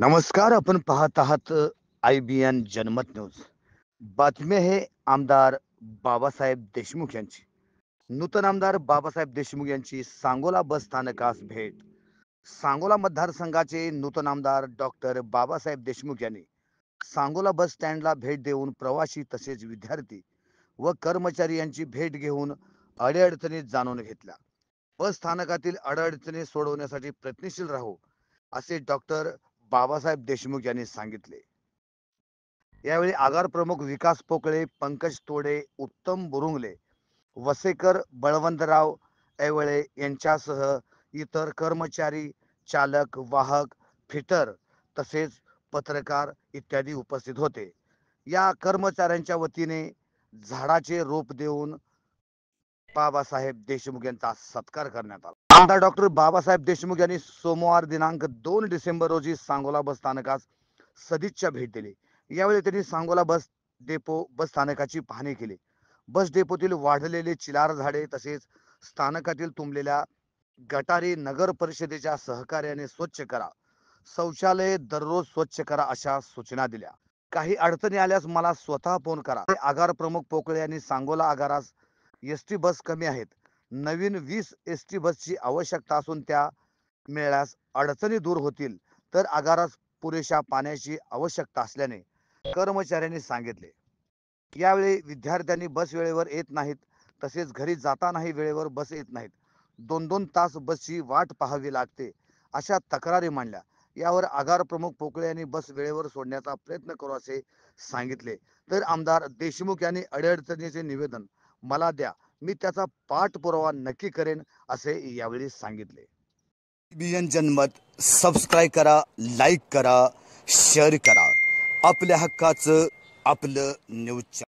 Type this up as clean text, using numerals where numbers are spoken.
नमस्कार. आपण पाहत आहात IBN जनमत न्यूज. बातमी आहे आमदार बाबासाहेब देशमुख यांची. नूतन आमदार बाबासाहेब देशमुख यांची सांगोला बस स्थानकास भेट. सांगोला मतदारसंघाचे नूतन आमदार डॉक्टर बाबासाहेब देशमुख यांनी सांगोला बस स्टँडला भेट देऊन प्रवासी तसेच विद्यार्थी व कर्मचारी यांची भेट घेऊन अडीअडचणी जाणून घेतल्या. बस स्थानकातील अडीअडचणी सोडवण्यासाठी प्रयत्नशील राहू असे डॉक्टर बाबासाहेब देशमुख यांनी सांगितले. यावेळी आगार प्रमुख विकास पोकळे, पंकज तोडे, उत्तम बुरुंगले, वसेकर, बळवंतराव ऐवळे यांच्यासह इतर कर्मचारी, चालक, वाहक, फिटर तसेच पत्रकार इत्यादी उपस्थित होते. या कर्मचाऱ्यांच्या वतीने झाडाचे रोप देऊन बाबासाहेब देशमुख यांचा सत्कार करण्यात आला. आमदार डॉक्टर बाबासाहेब देशमुख यांनी सोमवार दिनांक 2 डिसेंबर रोजी सांगोला बस स्थानकास सदिच्छा भेट दिली. यावेळी त्यांनी सांगोला बस स्थानकाची पाहणी केली. बस डेपोतील वाढलेले चिलार झाडे तसेच स्थानकातील तुंबलेल्या गटारी नगर परिषदेच्या सहकार्याने स्वच्छ करा, शौचालय दररोज स्वच्छ करा अशा सूचना दिल्या. काही अडचणी आल्यास मला स्वतः फोन करा. आगार प्रमुख पोकळे यांनी सांगोला आगारास एसटी बस कमी आहेत. नवीन 20 एसटी बसची आवश्यकता असून त्या मिळाल्यास अडचणी दूर होतील. तर आगारास पुरेशा पाण्याची आवश्यकता असल्याने कर्मचाऱ्यांनी सांगितले. यावेळी विद्यार्थ्यांनी बस वेळेवर येत नाहीत तसेच घरी जातानाही वेळेवर बस येत नाहीत. 2-2 तास बसची वाट पाहावी लागते अशा तक्रारी मांडल्या. यावर आगार प्रमुख पोकळे यांनी बस वेळेवर सोडण्याचा प्रयत्न करू असे सांगितले. तर आमदार देशमुख यांनी अडीअडचणीचे निवेदन मला द्या, मी त्याचा पाठपुरावा नक्की करेन असे यावेळी सांगितले. IBN जनमत सबस्क्राईब करा, लाईक करा, शेअर करा. आपल्या हक्काचं आपलं न्यूज.